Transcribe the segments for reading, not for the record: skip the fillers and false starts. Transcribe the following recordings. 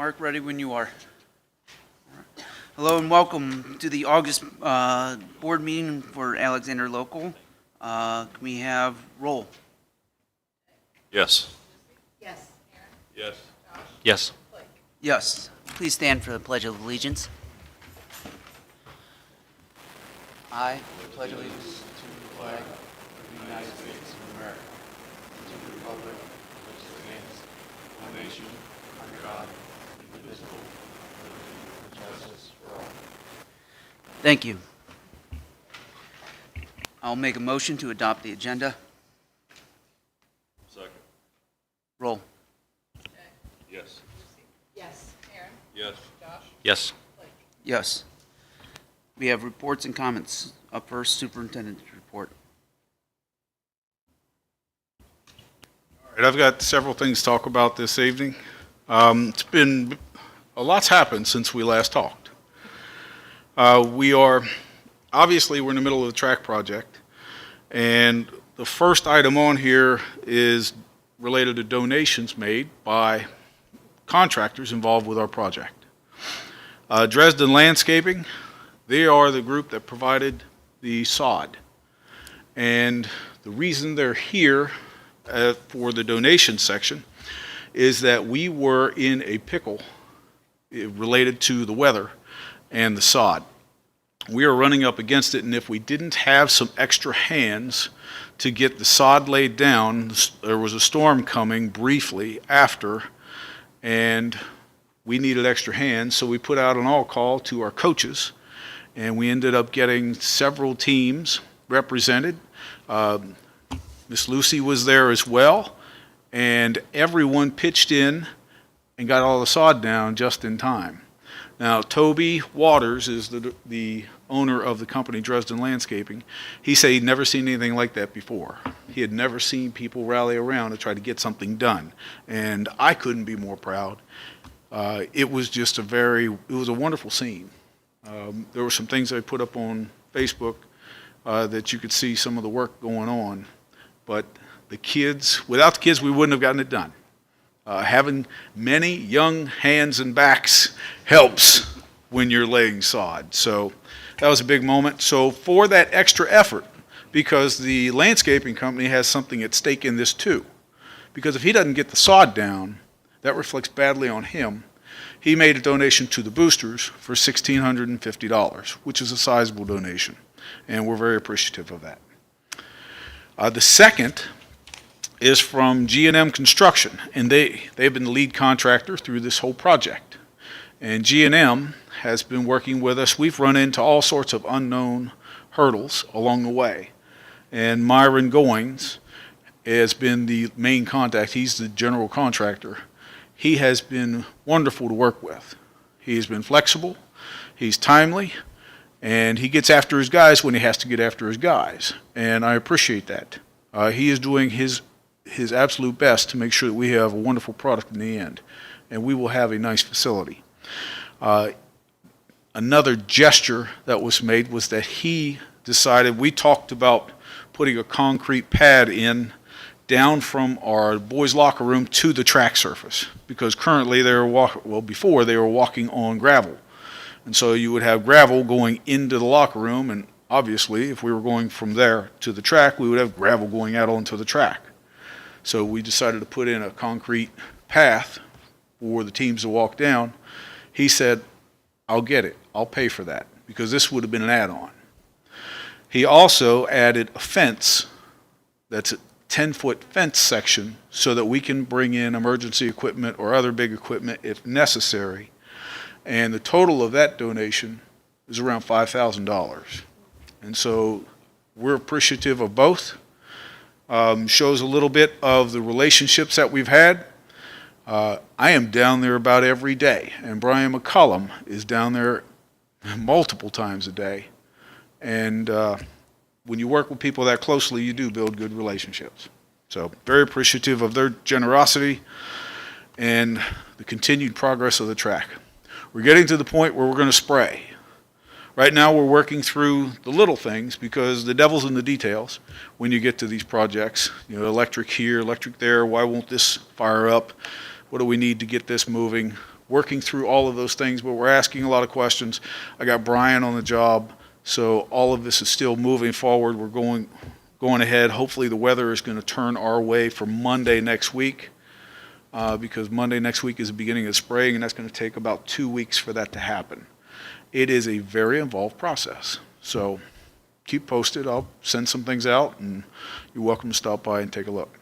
Mark, ready when you are. Hello and welcome to the August board meeting for Alexander Local. Can we have roll? Yes. Yes. Yes. Yes. Yes. Please stand for the Pledge of Allegiance. I pledge allegiance to the flag of the United States of America, and to the republic which stands one nation under God, indivisible, with justice for all. Thank you. I'll make a motion to adopt the agenda. Second. Roll. Yes. Yes. Aaron? Yes. Josh? Yes. Yes. We have reports and comments. Up first, superintendent's report. All right, I've got several things to talk about this evening. It's been, a lot's happened since we last talked. We're in the middle of the track project, and the first item on here is related to donations made by contractors involved with our project. Dresden Landscaping, they are the group that provided the sod. And the reason they're here for the donation section is that we were in a pickle related to the weather and the sod. We are running up against it, and if we didn't have some extra hands to get the sod laid down, there was a storm coming briefly after, and we needed extra hands, so we put out an all-call to our coaches, and we ended up getting several teams represented. Miss Lucy was there as well, and everyone pitched in and got all the sod down just in time. Now, Toby Waters is the owner of the company Dresden Landscaping. He said he'd never seen anything like that before. He had never seen people rally around to try to get something done, and I couldn't be more proud. It was just it was a wonderful scene. There were some things I put up on Facebook that you could see some of the work going on, but without the kids, we wouldn't have gotten it done. Having many young hands and backs helps when you're laying sod. So that was a big moment. So for that extra effort, because the landscaping company has something at stake in this too, because if he doesn't get the sod down, that reflects badly on him. He made a donation to the boosters for $1,650, which is a sizable donation, and we're very appreciative of that. The second is from G&M Construction, and they've been the lead contractor through this whole project. And G&M has been working with us. We've run into all sorts of unknown hurdles along the way. And Myron Goings has been the main contact. He's the general contractor. He has been wonderful to work with. He's been flexible, he's timely, and he gets after his guys when he has to get after his guys. And I appreciate that. He is doing his absolute best to make sure that we have a wonderful product in the end, and we will have a nice facility. Another gesture that was made was that he decided, we talked about putting a concrete pad in down from our boys' locker room to the track surface, because currently before they were walking on gravel. And so you would have gravel going into the locker room, and obviously if we were going from there to the track, we would have gravel going out onto the track. So we decided to put in a concrete path for the teams to walk down. He said, I'll get it. I'll pay for that, because this would have been an add-on. He also added a fence that's a 10-foot fence section so that we can bring in emergency equipment or other big equipment if necessary. And the total of that donation is around $5,000. And so we're appreciative of both. Shows a little bit of the relationships that we've had. I am down there about every day, and Brian McCullum is down there multiple times a day. And when you work with people that closely, you do build good relationships. So very appreciative of their generosity and the continued progress of the track. We're getting to the point where we're going to spray. Right now we're working through the little things, because the devil's in the details when you get to these projects. You know, electric here, electric there, why won't this fire up? What do we need to get this moving? working through all of those things, but we're asking a lot of questions. I got Brian on the job, so all of this is still moving forward. We're going ahead. Hopefully the weather is going to turn our way for Monday next week, because Monday next week is the beginning of spring, and that's going to take about 2 weeks for that to happen. It is a very involved process, so keep posted. I'll send some things out, and you're welcome to stop by and take a look.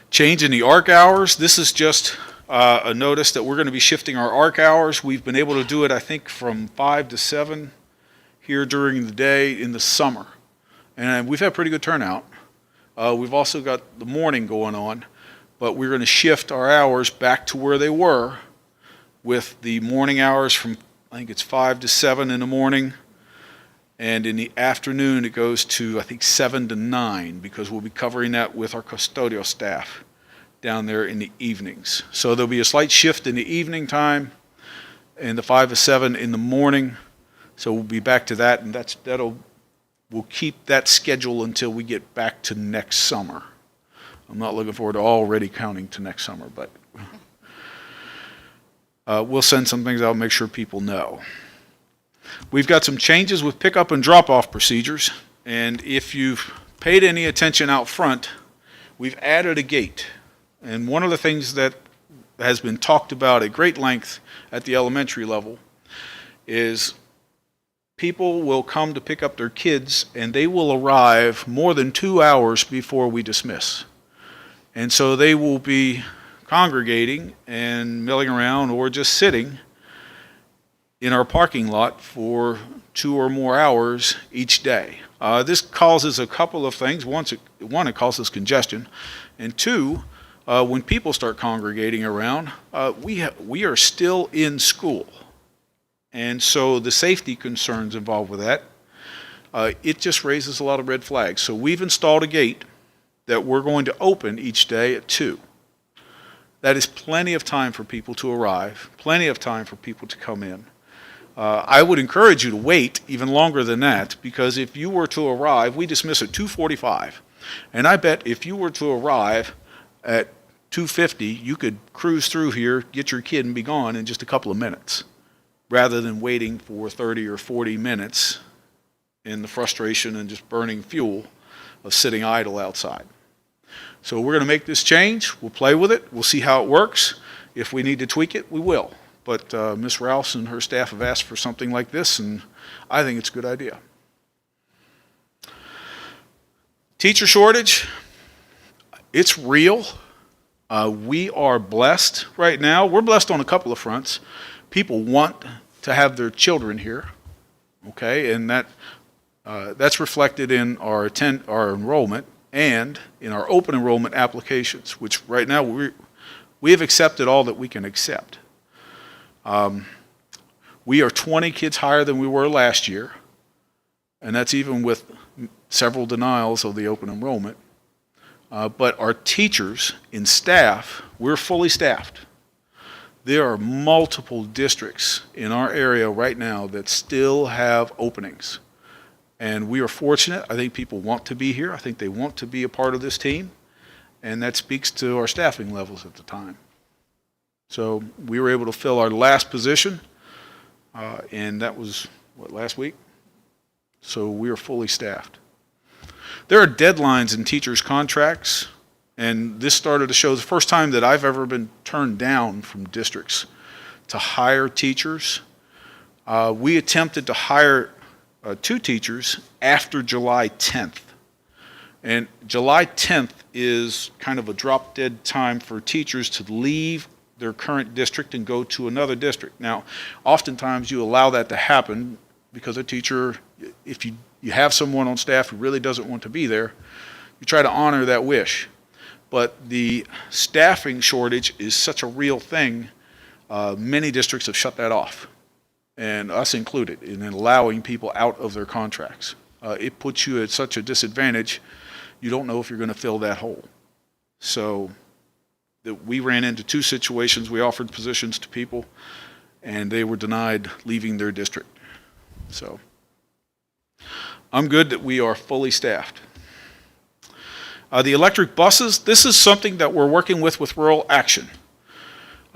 Change in the ARC hours. This is just a notice that we're going to be shifting our ARC hours. We've been able to do it, I think, from 5 to 7 here during the day in the summer. And we've had pretty good turnout. We've also got the morning going on, but we're going to shift our hours back to where they were, with the morning hours from, I think it's 5 to 7 in the morning, and in the afternoon it goes to, I think, 7 to 9, because we'll be covering that with our custodial staff down there in the evenings. So there'll be a slight shift in the evening time and the 5 to 7 in the morning. So we'll be back to that, and we'll keep that schedule until we get back to next summer. I'm not looking forward to already counting to next summer, but we'll send some things out and make sure people know. We've got some changes with pickup and drop-off procedures, and if you've paid any attention out front, we've added a gate. And one of the things that has been talked about at great length at the elementary level is people will come to pick up their kids, and they will arrive more than 2 hours before we dismiss. And so they will be congregating and milling around or just sitting in our parking lot for 2 or more hours each day. This causes a couple of things. One, it causes congestion, and two, when people start congregating around, we are still in school, and so the safety concerns involved with that, it just raises a lot of red flags. So we've installed a gate that we're going to open each day at 2. That is plenty of time for people to arrive, plenty of time for people to come in. I would encourage you to wait even longer than that, because if you were to arrive, we dismiss at 2:45, and I bet if you were to arrive at 2:50, you could cruise through here, get your kid, and be gone in just a couple of minutes, rather than waiting for 30 or 40 minutes in the frustration and just burning fuel of sitting idle outside. So we're going to make this change. We'll play with it. We'll see how it works. If we need to tweak it, we will. But Ms. Rouse and her staff have asked for something like this, and I think it's a good idea. Teacher shortage, it's real. We are blessed right now. We're blessed on a couple of fronts. People want to have their children here, okay, and that's reflected in our enrollment and in our open enrollment applications, which right now we have accepted all that we can accept. We are 20 kids higher than we were last year, and that's even with several denials of the open enrollment. But our teachers and staff, we're fully staffed. There are multiple districts in our area right now that still have openings. And we are fortunate. I think people want to be here. I think they want to be a part of this team. And that speaks to our staffing levels at the time. So we were able to fill our last position, and that was, last week? So we are fully staffed. There are deadlines in teachers' contracts, and this started to show the first time that I've ever been turned down from districts to hire teachers. We attempted to hire 2 teachers after July 10th. And July 10th is kind of a drop-dead time for teachers to leave their current district and go to another district. Now, oftentimes you allow that to happen because a teacher, if you have someone on staff who really doesn't want to be there, you try to honor that wish. But the staffing shortage is such a real thing, many districts have shut that off, and us included, in allowing people out of their contracts. It puts you at such a disadvantage, you don't know if you're going to fill that hole. So we ran into 2 situations. We offered positions to people, and they were denied leaving their district. So I'm good that we are fully staffed. The electric buses, this is something that we're working with Rural Action.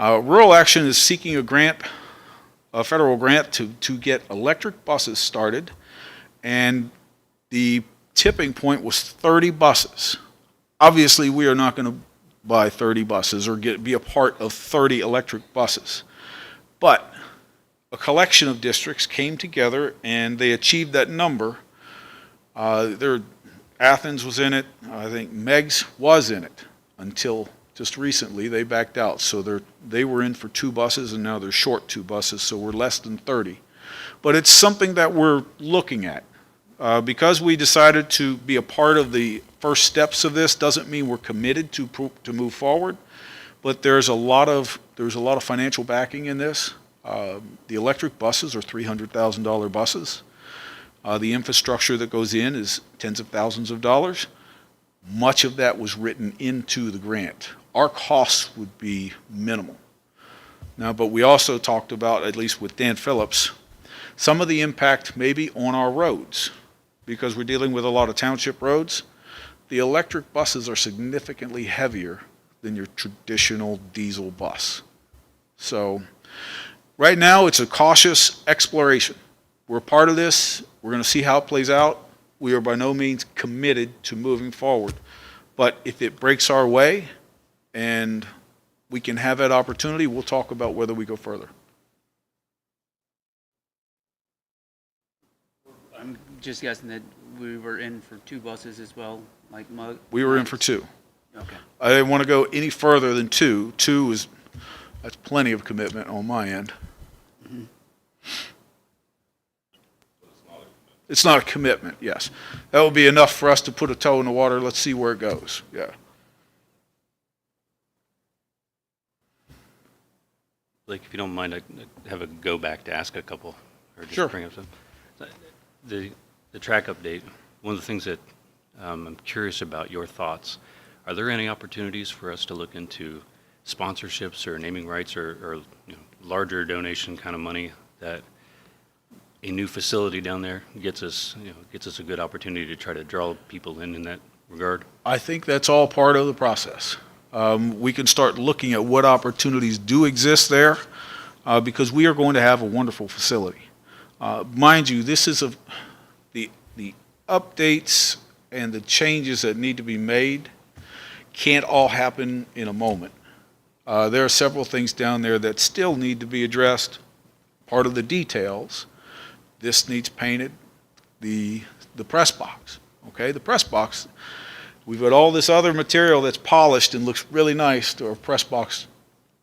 Rural Action is seeking a federal grant to get electric buses started, and the tipping point was 30 buses. Obviously, we are not going to buy 30 buses or be a part of 30 electric buses, but a collection of districts came together and they achieved that number. Athens was in it. I think Meigs was in it until just recently. They backed out, so they were in for 2 buses, and now they're short 2 buses, so we're less than 30. But it's something that we're looking at. Because we decided to be a part of the first steps of this doesn't mean we're committed to move forward, but there's a lot of financial backing in this. The electric buses are $300,000 buses. The infrastructure that goes in is tens of thousands of dollars. Much of that was written into the grant. Our costs would be minimal. Now, but we also talked about, at least with Dan Phillips, some of the impact maybe on our roads, because we're dealing with a lot of township roads. The electric buses are significantly heavier than your traditional diesel bus. So right now it's a cautious exploration. We're part of this. We're going to see how it plays out. We are by no means committed to moving forward. But if it breaks our way and we can have that opportunity, we'll talk about whether we go further. I'm just guessing that we were in for 2 buses as well, like Mug. We were in for 2. Okay. I didn't want to go any further than 2. That's plenty of commitment on my end. Mm-hmm. It's not a commitment, yes. That would be enough for us to put a toe in the water. Let's see where it goes. Yeah. Like, if you don't mind, I have a go back to ask a couple, or just Sure. bring up some. The track update, one of the things that I'm curious about your thoughts, are there any opportunities for us to look into sponsorships or naming rights or larger donation kind of money that a new facility down there gets us a good opportunity to try to draw people in that regard? I think that's all part of the process. We can start looking at what opportunities do exist there because we are going to have a wonderful facility. Mind you, this is the updates and the changes that need to be made can't all happen in a moment. There are several things down there that still need to be addressed. Part of the details, this needs painted, the press box, okay? The press box, we've got all this other material that's polished and looks really nice to a press box.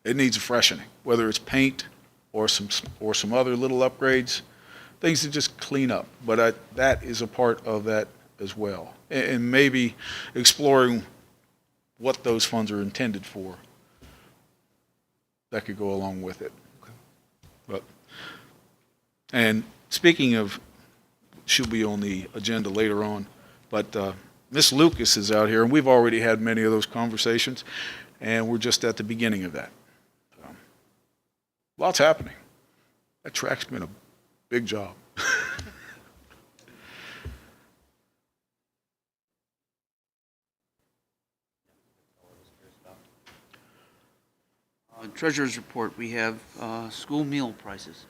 It needs a freshening, whether it's paint or some other little upgrades, things to just clean up. But that is a part of that as well. And maybe exploring what those funds are intended for. That could go along with it. And speaking of, should be on the agenda later on, but Miss Lucas is out here, and we've already had many of those conversations, and we're just at the beginning of that. So, lots happening. That track's been a big job. Treasurer's report, we have school meal prices.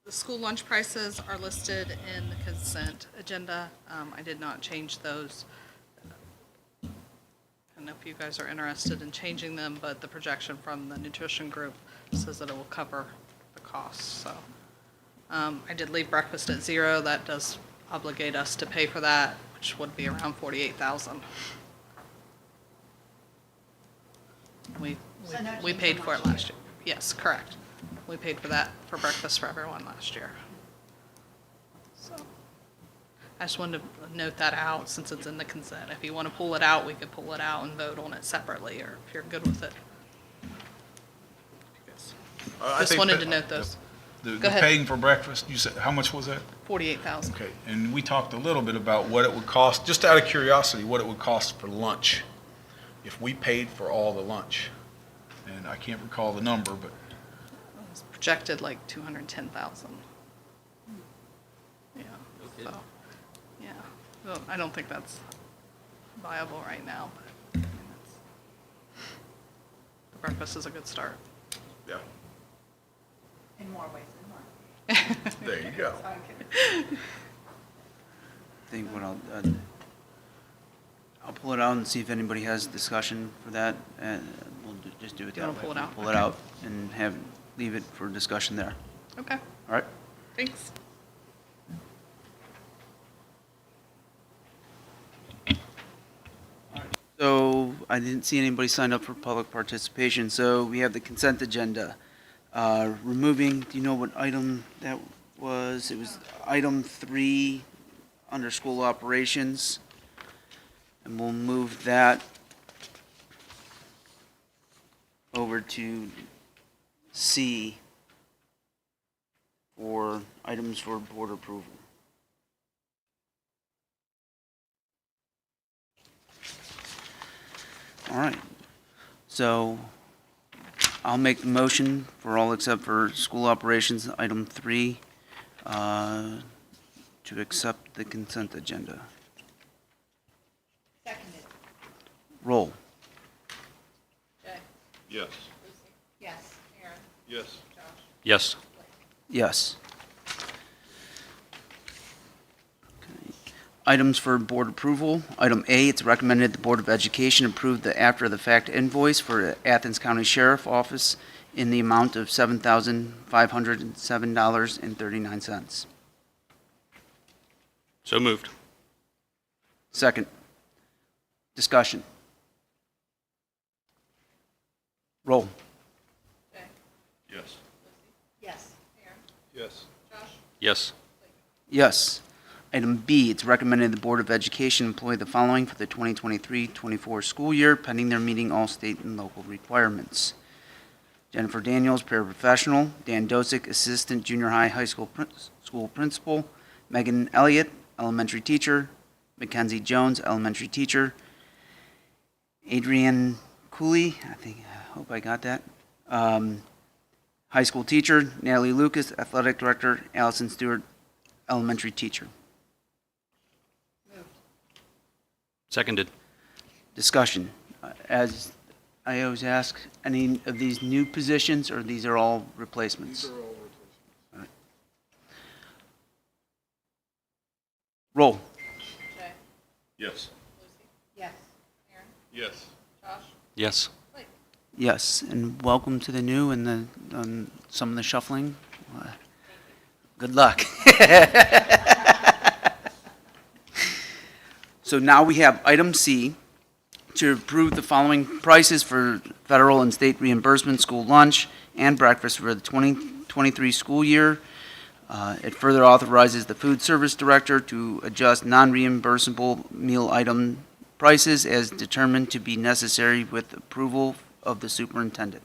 The school lunch prices are listed in the consent agenda. I did not change those. I don't know if you guys are interested in changing them, but the projection from the nutrition group says that it will cover the costs, so. I did leave breakfast at 0. That does obligate us to pay for that, which would be around $48,000. We paid for it last year. Yes, correct. We paid for that for breakfast for everyone last year. So I just wanted to note that out since it's in the consent. If you want to pull it out, we could pull it out and vote on it separately, or if you're good with it. Just wanted to note those. The ahead. paying for breakfast, you said, how much was that? $48,000. Okay, and we talked a little bit about what it would cost, just out of curiosity, what it would cost for lunch if we paid for all the lunch. And I can't recall the number, but It's projected like $210,000. Yeah. So, yeah. Well, I don't think that's viable right now, but I mean, the breakfast is a good start. Yeah, In more ways than one. there you go. I think what I'll pull it out and see if anybody has discussion for that, and we'll just do it You that wanna way. pull it out? Pull it Okay. out and leave it for discussion there. Okay, All right? thanks. So I didn't see anybody sign up for public participation, so we have the consent agenda. Removing, do you know what item that was? It was item 3 under school operations. And we'll move that over to C for items for board approval. All right. So I'll make the motion for all except for school operations, item 3, to accept the consent agenda. Seconded. Roll. Jay? Yes. Lucy? Yes. Aaron? Yes. Josh? Yes. Yes. Okay. Items for board approval. Item A, it's recommended the Board of Education approve the after-the-fact invoice for Athens County Sheriff Office in the amount of $7,507.39. So moved. Second. Discussion. Roll. Jay? Yes. Lucy? Yes. Aaron? Yes. Josh? Yes. Yes. Item B, it's recommended the Board of Education employ the following for the 2023-24 school year, pending their meeting all state and local requirements. Jennifer Daniels, paraprofessional. Dan Dosick, assistant junior high school principal. Megan Elliott, elementary teacher. Mackenzie Jones, elementary teacher. Adrienne Cooley, I hope I got that. High school teacher. Natalie Lucas, athletic director. Allison Stewart, elementary teacher. Moved. Discussion. Seconded. As I always ask, any of these new positions, or these are all replacements? These are all replacements. Roll. Jay? Yes. Lucy? Yes. Aaron? Yes. Josh? Yes. Blake? Yes, and welcome to the new and some of the shuffling. Good luck. So now we have item C, to approve the following prices for federal and state reimbursement, school lunch and breakfast for the 2023 school year. It further authorizes the food service director to adjust non-reimbursable meal item prices as determined to be necessary with approval of the superintendent.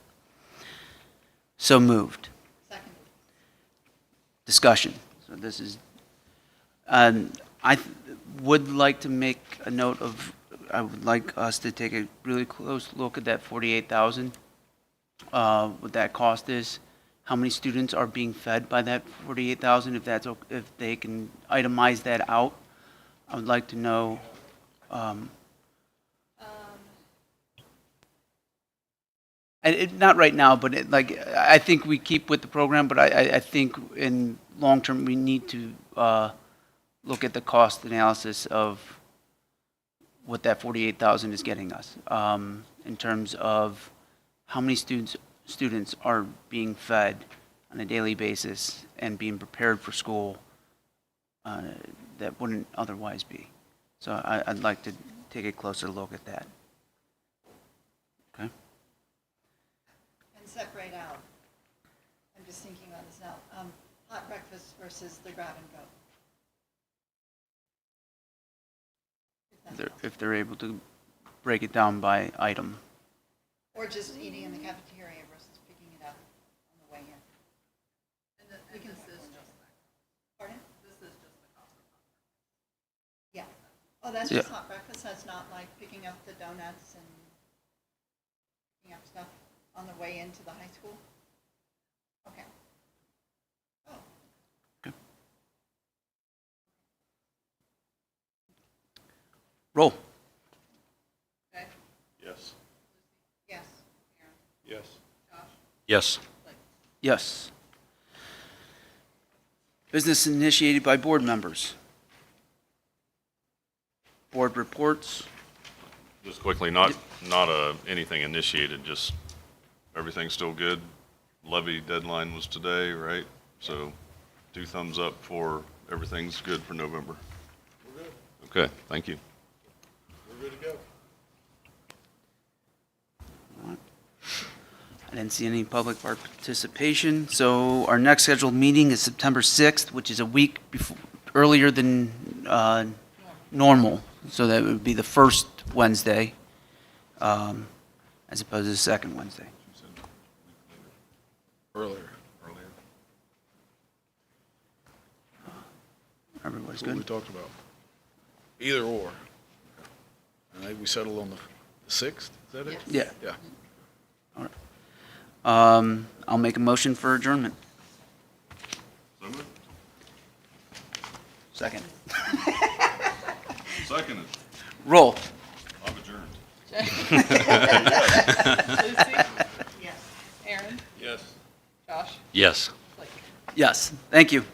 So moved. Seconded. Discussion. So this is, would like to make a note of, I would like us to take a really close look at that 48,000. What that cost is, how many students are being fed by that 48,000, if they can itemize that out. I would like to know, not right now, but I think we keep with the program, but I think in long term, we need to look at the cost analysis of what that 48,000 is getting us, in terms of how many students are being fed on a daily basis and being prepared for school that wouldn't otherwise be. So I'd like to take a closer look at that. Okay? And separate out. I'm just thinking about this now. Hot breakfast versus the grab and go. If that's possible. If they're able to break it down by item. Or just eating in the cafeteria versus picking it up on the way in. And this is just that. Pardon? This is just the cost of Yeah. Oh, that's Yeah. just hot breakfast? That's not like picking up the donuts and picking up stuff on the way into the high school? Okay. Oh. Roll. Okay. Yes. Yes. Yes. Yes. Yes. Business initiated by board members. Board reports. Just quickly, not anything initiated, just everything's still good. Levy deadline was today, right? So 2 thumbs up for everything's good for November. We're good. Okay, thank you. We're good to go. I didn't see any public participation, so our next scheduled meeting is September 6th, which is a week before, earlier than normal, so that would be the first Wednesday, as opposed to the second Wednesday. Earlier. Everybody's That's what we good? talked about. Either or. And I think we settled on the 6th, is that it? Yes. Yeah. Yeah. I'll make a motion for adjournment. So moved. Second. Second, Roll. I'm adjourned. Lucy? Yes. Aaron? Yes. Josh? Yes. Blake? Yes, thank you.